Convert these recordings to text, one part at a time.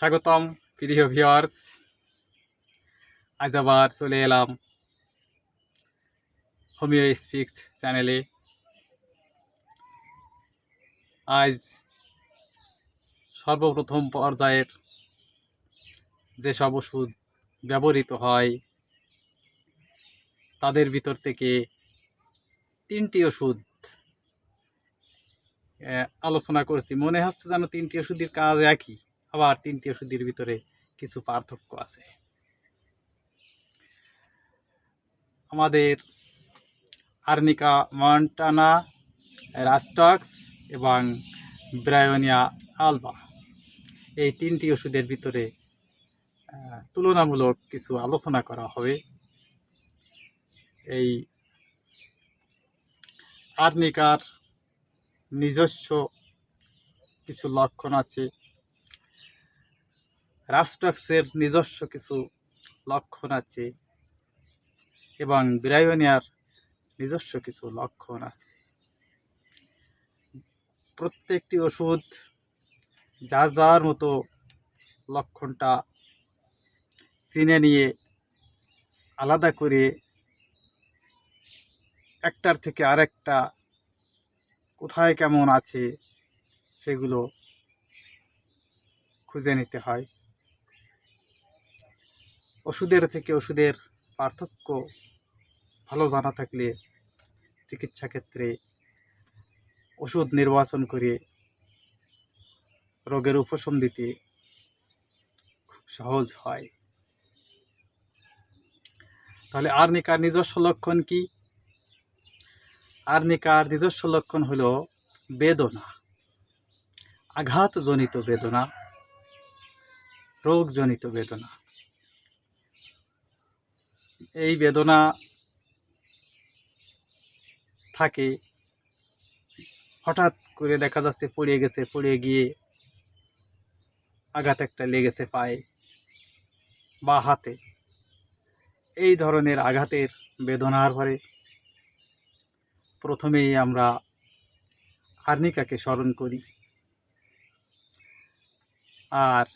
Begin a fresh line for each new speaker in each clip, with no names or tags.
স্বাগতম প্রিয় ভিউয়ার্স। আজ আবার চলে এলাম হোমিও স্পিক্স চ্যানেলে। আজ সর্বপ্রথম পর্যায়ের যেসব ওষুধ ব্যবহৃত হয় তাদের ভিতর থেকে 3টি ওষুধ আলোচনা করছি। মনে হচ্ছে যেন 3টি ওষুধের কাজ একই, আবার 3টি ওষুধের ভিতরে কিছু পার্থক্য আছে। আমাদের আর্নিকা মন্টানা, রাস্টক্স এবং ব্রায়োনিয়া আলবা, এই 3টি ওষুধের ভিতরে তুলনামূলক কিছু আলোচনা করা হবে। এই আর্নিকার নিজস্ব কিছু লক্ষণ আছে, রাস্টক্সের নিজস্ব কিছু লক্ষণ আছে এবং ব্রায়োনিয়ার নিজস্ব কিছু লক্ষণ আছে। প্রত্যেকটি ওষুধ যার যার মতো লক্ষণটা চিনে নিয়ে আলাদা করে একটার থেকে আরেকটা কোথায় কেমন আছে সেগুলো খুঁজে নিতে হয়। ওষুধের থেকে ওষুধের পার্থক্য ভালো জানা থাকলে চিকিৎসা ক্ষেত্রে ওষুধ নির্বাচন করে রোগের উপশম দিতে খুব সহজ হয়। তাহলে আর্নিকার নিজস্ব লক্ষণ কি? আর্নিকার নিজস্ব লক্ষণ হলো বেদনা, আঘাতজনিত বেদনা, রোগজনিত বেদনা। এই বেদনা থাকে, হঠাৎ করে দেখা যাচ্ছে পড়ে গেছে, পড়ে গিয়ে আঘাত একটা লেগেছে পায়ে বা হাতে। এই ধরনের আঘাতের বেদনার পরে প্রথমেই আমরা আর্নিকাকে স্মরণ করি। আর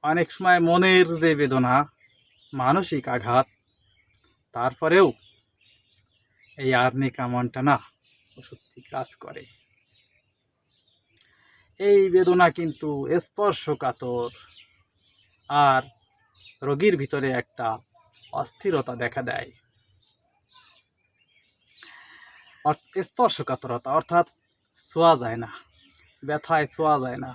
অনেক সময় মনের যে বেদনা, মানসিক আঘাত, তারপরেও এই আর্নিকা মন্টানা ওষুধটি কাজ করে। এই বেদনা কিন্তু স্পর্শকাতর, আর রোগীর ভিতরে একটা অস্থিরতা দেখা দেয়। স্পর্শকাতরতা অর্থাৎ ছোঁয়া যায় না, ব্যথায় ছোঁয়া যায় না।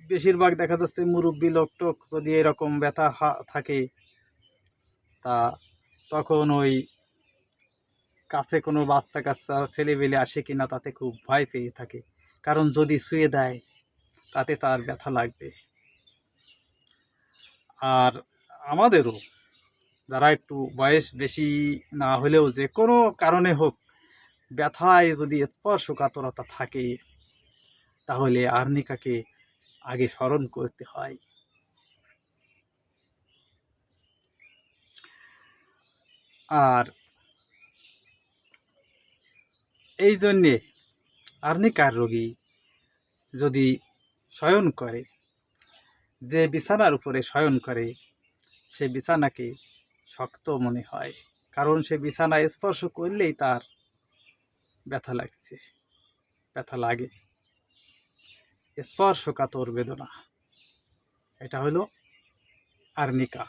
বেশিরভাগ দেখা যাচ্ছে মুরব্বী লোকটোক যদি এরকম ব্যথা থাকে, তা তখন ওই কাছে কোনো বাচ্চা কাচ্চা ছেলেবেলে আসে কিনা তাতে খুব ভয় পেয়ে থাকে, কারণ যদি ছুঁয়ে দেয় তাতে তার ব্যথা লাগবে। আর আমাদেরও যারা একটু বয়স বেশি না হলেও যে কোনো কারণে হোক ব্যথায় যদি স্পর্শকাতরতা থাকে, তাহলে আর্নিকাকে আগে স্মরণ করতে হয়। আর এই জন্যে আর্নিকার রোগী যদি শয়ন করে, যে বিছানার উপরে শয়ন করে সে বিছানাকে শক্ত মনে হয়, কারণ সে বিছানায় স্পর্শ করলেই তার ব্যথা লাগছে, ব্যথা লাগে। স্পর্শকাতর বেদনা, এটা হলো আর্নিকা।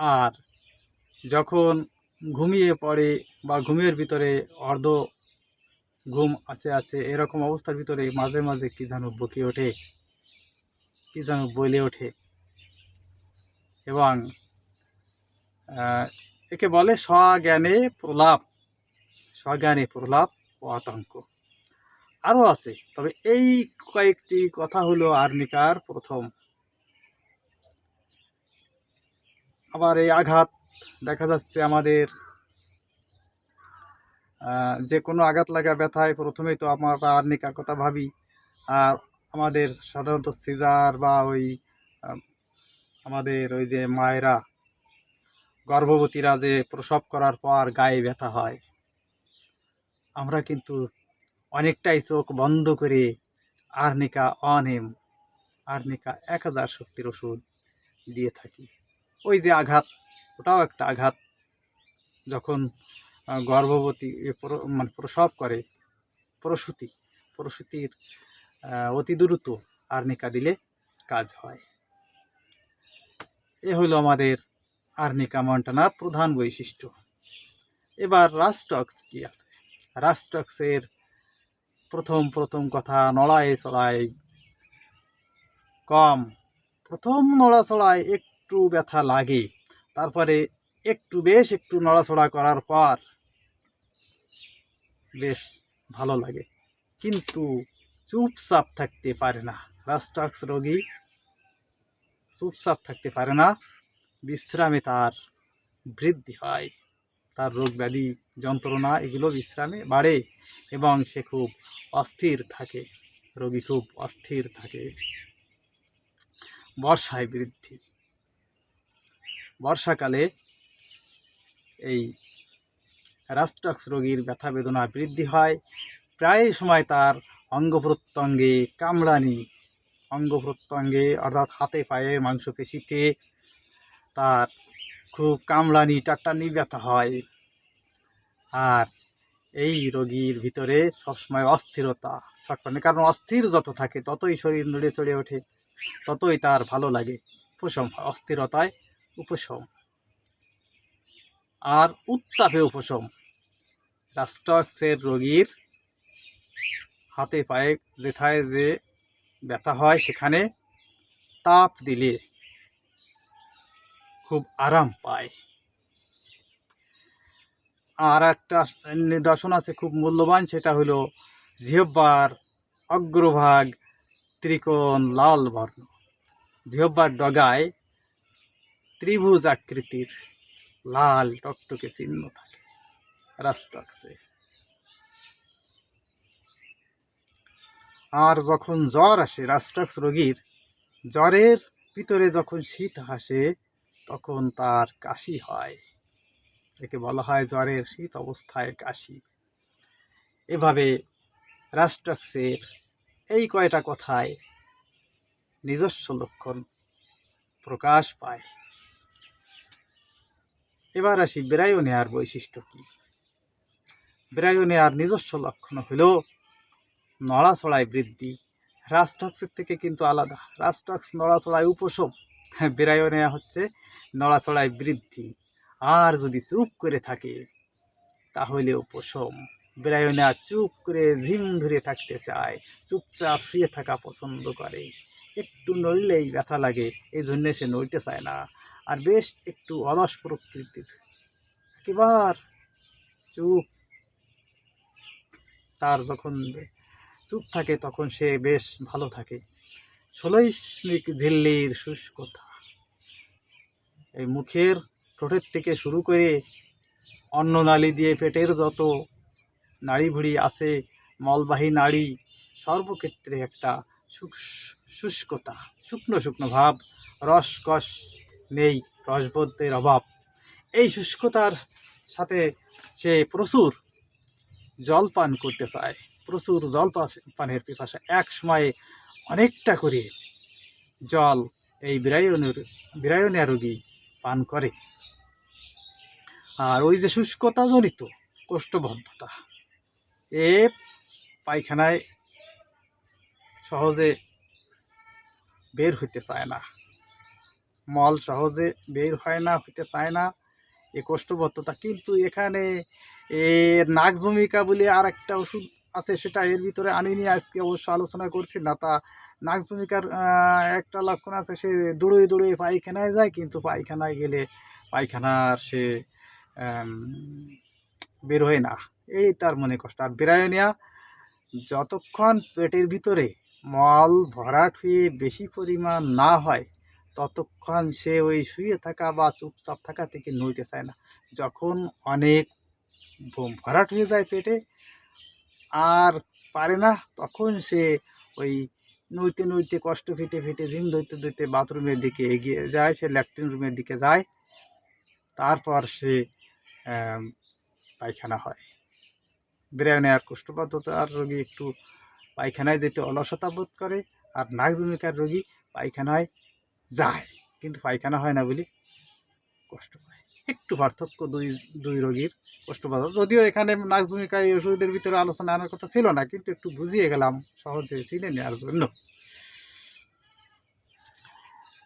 আর যখন ঘুমিয়ে পড়ে বা ঘুমের ভিতরে অর্ধ ঘুম আছে এরকম অবস্থার ভিতরে মাঝে মাঝে কি যেন বকে ওঠে, কি যেন বলে ওঠে, এবং একে বলে স্বজ্ঞানে প্রলাপ, স্বজ্ঞানে প্রলাপ ও আতঙ্ক। আরও আছে, তবে এই কয়েকটি কথা হলো আর্নিকার প্রথম। আবার এই আঘাত দেখা যাচ্ছে আমাদের যে কোনো আঘাত লাগা ব্যথায় প্রথমেই তো আমরা আর্নিকার কথা ভাবি। আর আমাদের সাধারণত সিজার বা ওই আমাদের ওই যে মায়েরা, গর্ভবতীরা যে প্রসব করার পর গায়ে ব্যথা হয়, আমরা কিন্তু অনেকটাই চোখ বন্ধ করে আর্নিকা অনেম, আর্নিকা 1000 শক্তির ওষুধ দিয়ে থাকি। ওই যে আঘাত, ওটাও একটা আঘাত। যখন গর্ভবতী মানে প্রসব করে, প্রসূতির অতি দ্রুত আর্নিকা দিলে কাজ হয়। এ হলো আমাদের আর্নিকা মন্টানার প্রধান বৈশিষ্ট্য। এবার রাস্টক্স কি আছে? রাস্টক্সের প্রথম কথা, নড়ায় চড়ায় কম। প্রথম নড়াচড়ায় একটু ব্যথা লাগে, তারপরে একটু নড়াচড়া করার পর বেশ ভালো লাগে, কিন্তু চুপচাপ থাকতে পারে না। রাস্টক্স রোগী চুপচাপ থাকতে পারে না, বিশ্রামে তার বৃদ্ধি হয়, তার রোগ ব্যাধি যন্ত্রণা এগুলো বিশ্রামে বাড়ে এবং সে খুব অস্থির থাকে, রোগী খুব অস্থির থাকে। বর্ষায় বৃদ্ধি, বর্ষাকালে এই রাস্টক্স রোগীর ব্যথা বেদনা বৃদ্ধি হয়। প্রায় সময় তার অঙ্গ প্রত্যঙ্গে কামড়ানি, অঙ্গ প্রত্যঙ্গে অর্থাৎ হাতে পায়ে মাংসপেশিতে তার খুব কামড়ানি টাটানি ব্যথা হয়। আর এই রোগীর ভিতরে সবসময় অস্থিরতা ছটফটানি, কারণ অস্থির যত থাকে ততই শরীর নড়ে চড়ে ওঠে, ততই তার ভালো লাগে, উপশম হয়, অস্থিরতায় উপশম। আর উত্তাপে উপশম। রাস্টক্সের রোগীর হাতে পায়ে যেথায় যে ব্যথা হয় সেখানে তাপ দিলে খুব আরাম পায়। আর একটা নিদর্শন আছে খুব মূল্যবান, সেটা হলো জিহ্বার অগ্রভাগ ত্রিকোণ লাল বর্ণ, জিহ্বার ডগায় ত্রিভুজ আকৃতির লাল টকটকে চিহ্ন থাকে রাস্টক্সে। আর যখন জ্বর আসে রাস্টক্স রোগীর, জ্বরের ভিতরে যখন শীত আসে তখন তার কাশি হয়, একে বলা হয় জ্বরের শীত অবস্থায় কাশি। এভাবে রাস্টক্সের এই কয়টা কথায় নিজস্ব লক্ষণ প্রকাশ পায়। এবার আসি ব্রায়োনিয়ার বৈশিষ্ট্য কি। ব্রায়োনিয়ার নিজস্ব লক্ষণ হলো নড়াচড়ায় বৃদ্ধি। রাস্টক্সের থেকে কিন্তু আলাদা, রাস্টক্স নড়াচড়ায় উপশম, ব্রায়োনিয়া হচ্ছে নড়াচড়ায় বৃদ্ধি। আর যদি চুপ করে থাকে তাহলে উপশম। ব্রায়োনিয়া চুপ করে ঝিম ধরে থাকতে চায়, চুপচাপ শুয়ে থাকা পছন্দ করে, একটু নড়লেই ব্যথা লাগে, এই জন্যে সে নড়তে চায় না। আর বেশ একটু অলস প্রকৃতির, একেবারে চুপ। তার যখন চুপ থাকে তখন সে বেশ ভালো থাকে। ষোলইশ্মিক ঝিল্লির শুষ্কতা, এই মুখের ঠোঁটের থেকে শুরু করে অন্ননালী দিয়ে পেটের যত নাড়ি ভুড়ি আছে, মলবাহী নাড়ি, সর্বক্ষেত্রে একটা শুষ্কতা, শুকনো শুকনো ভাব, রসকস নেই, রসবোধের অভাব। এই শুষ্কতার সাথে সে প্রচুর জল পান করতে চায়, প্রচুর জল পানের পিপাসা, এক সময়ে অনেকটা করে জল এই ব্রায়োনিয়া রোগী পান করে। আর ওই যে শুষ্কতাজনিত কোষ্ঠবদ্ধতা, এ পায়খানায় সহজে বের হইতে চায় না, মল সহজে বের হয় না, হইতে চায় না, এ কোষ্ঠবদ্ধতা। কিন্তু এখানে নাকজমিকা বলে আর একটা ওষুধ আছে, সেটা এর ভিতরে আনিনি, আজকে অবশ্য আলোচনা করছি না। তা নাকজমিকার একটা লক্ষণ আছে, সে দৌড়ে পায়খানায় যায়, কিন্তু পায়খানায় গেলে পায়খানার সে বের হয় না, এই তার মনে কষ্ট। আর ব্রায়োনিয়া যতক্ষণ পেটের ভিতরে মল ভরাট হয়ে বেশি পরিমাণ না হয় ততক্ষণ সে ওই শুয়ে থাকা বা চুপচাপ থাকা থেকে নড়তে চায় না। যখন অনেক ভরাট হয়ে যায় পেটে আর পারে না, তখন সে ওই নড়তে কষ্ট পেতে ঝিম ধরতে বাথরুমের দিকে এগিয়ে যায়, সে ল্যাট্রিন রুমের দিকে যায়, তারপর সে পায়খানা হয়। ব্রায়োনিয়ার কোষ্ঠবদ্ধতার রোগী একটু পায়খানায় যেতে অলসতা বোধ করে, আর নাকজুমিকার রোগী পায়খানায় যায় কিন্তু পায়খানা হয় না বলে কষ্ট পায়। একটু পার্থক্য দুই দুই রোগীর কষ্ট পাওয়া, যদিও এখানে নাকজুমিকায় ওষুধের ভিতরে আলোচনা আনার কথা ছিল না, কিন্তু একটু বুঝিয়ে গেলাম সহজে চিনে নেওয়ার জন্য।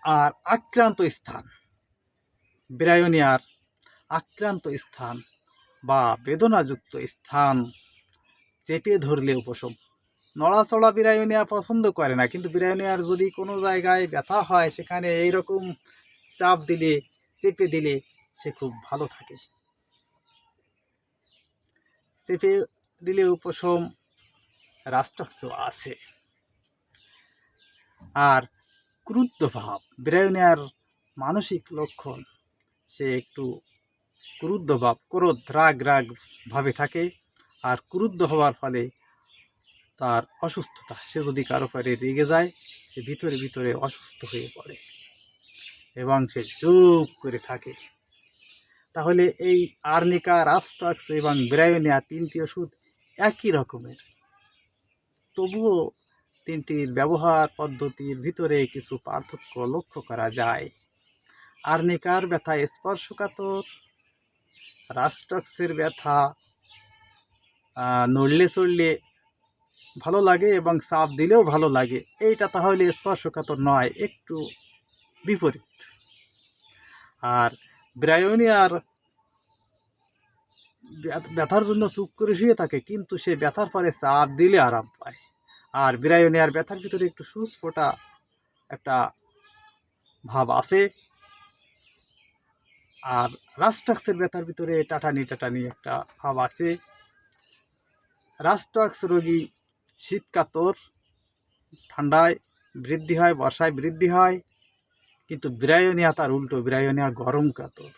আর আক্রান্ত স্থান, ব্রায়োনিয়ার আক্রান্ত স্থান বা বেদনাযুক্ত স্থান চেপে ধরলে উপশম। নড়াচড়া ব্রায়োনিয়া পছন্দ করে না, কিন্তু ব্রায়োনিয়ার যদি কোনো জায়গায় ব্যথা হয় সেখানে এইরকম চাপ দিলে, চেপে দিলে সে খুব ভালো থাকে। চেপে দিলে উপশম রাষ্ট্রাক্ষ আছে। আর ক্রুদ্ধ ভাব, ব্রায়োনিয়ার মানসিক লক্ষণ, সে একটু ক্রুদ্ধ ভাব, ক্রোধ, রাগ রাগ ভাবে থাকে। আর ক্রুদ্ধ হওয়ার ফলে তার অসুস্থতা, সে যদি কারো পরে রেগে যায় সে ভিতরে ভিতরে অসুস্থ হয়ে পড়ে এবং সে চুপ করে থাকে। তাহলে এই আর্নিকা, রাস্ট্রাক্স এবং ব্রায়োনিয়া তিনটি ওষুধ একই রকমের, তবুও তিনটির ব্যবহার পদ্ধতির ভিতরে কিছু পার্থক্য লক্ষ্য করা যায়। আর্নিকার ব্যথা স্পর্শকাতর, রাস্ট্রাক্সের ব্যথা নড়লে চড়লে ভালো লাগে এবং চাপ দিলেও ভালো লাগে। এইটা তাহলে স্পর্শকাতর নয়, একটু বিপরীত। আর ব্রায়োনিয়ার ব্যথার জন্য চুপ করে শুয়ে থাকে, কিন্তু সে ব্যথার পরে চাপ দিলে আরাম পায়। আর ব্রায়োনিয়ার ব্যথার ভিতরে একটু সুস্ফোটা একটা ভাব আছে। আর রাস্ট্রাক্সের ব্যথার ভিতরে টাটানি টাটানি একটা ভাব আছে। রাস্ট্রাক্স রোগী শীতকাতর, ঠান্ডায় বৃদ্ধি হয়, বর্ষায় বৃদ্ধি হয়, কিন্তু ব্রায়োনিয়া তার উল্টো, ব্রায়োনিয়া গরম কাতর।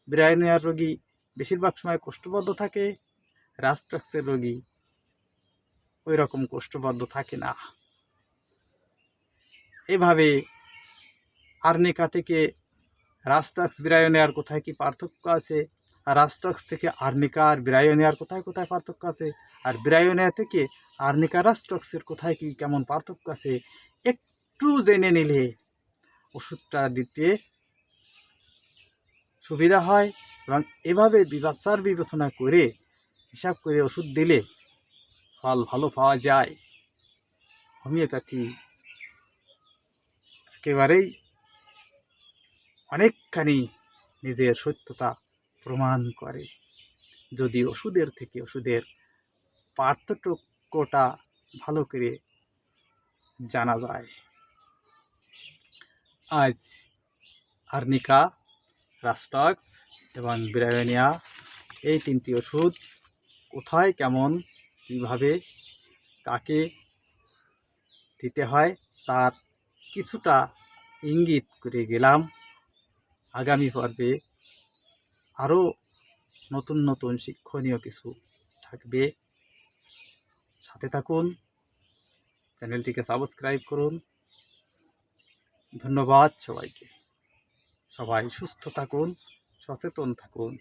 ব্রায়োনিয়ার রোগী বেশিরভাগ সময় কোষ্ঠবদ্ধ থাকে, রাস্ট্রাক্সের রোগী ওই রকম কোষ্ঠবদ্ধ থাকে না। এভাবে আর্নিকা থেকে রাস্ট্রাক্স ব্রায়োনিয়ার কোথায় কি পার্থক্য আছে, আর রাস্ট্রাক্স থেকে আর্নিকা আর ব্রায়োনিয়ার কোথায় কোথায় পার্থক্য আছে, আর ব্রায়োনিয়া থেকে আর্নিকা রাস্ট্রাক্সের কোথায় কি কেমন পার্থক্য আছে, একটু জেনে নিলে ওষুধটা দিতে সুবিধা হয়। এবং এভাবে বিচার বিবেচনা করে হিসাব করে ওষুধ দিলে ফল ভালো পাওয়া যায়। হোমিওপ্যাথি একেবারেই অনেকখানি নিজের সত্যতা প্রমাণ করে, যদি ওষুধের থেকে ওষুধের পার্থক্যটা ভালো করে জানা যায়। আজ আর্নিকা, রাস্ট্রাক্স এবং ব্রায়োনিয়া এই তিনটি ওষুধ কোথায় কেমন কীভাবে কাকে দিতে হয় তার কিছুটা ইঙ্গিত করে গেলাম। আগামী পর্বে আরও নতুন নতুন শিক্ষণীয় কিছু থাকবে, সাথে থাকুন, চ্যানেলটিকে সাবস্ক্রাইব করুন। ধন্যবাদ সবাইকে। সবাই সুস্থ থাকুন, সচেতন থাকুন।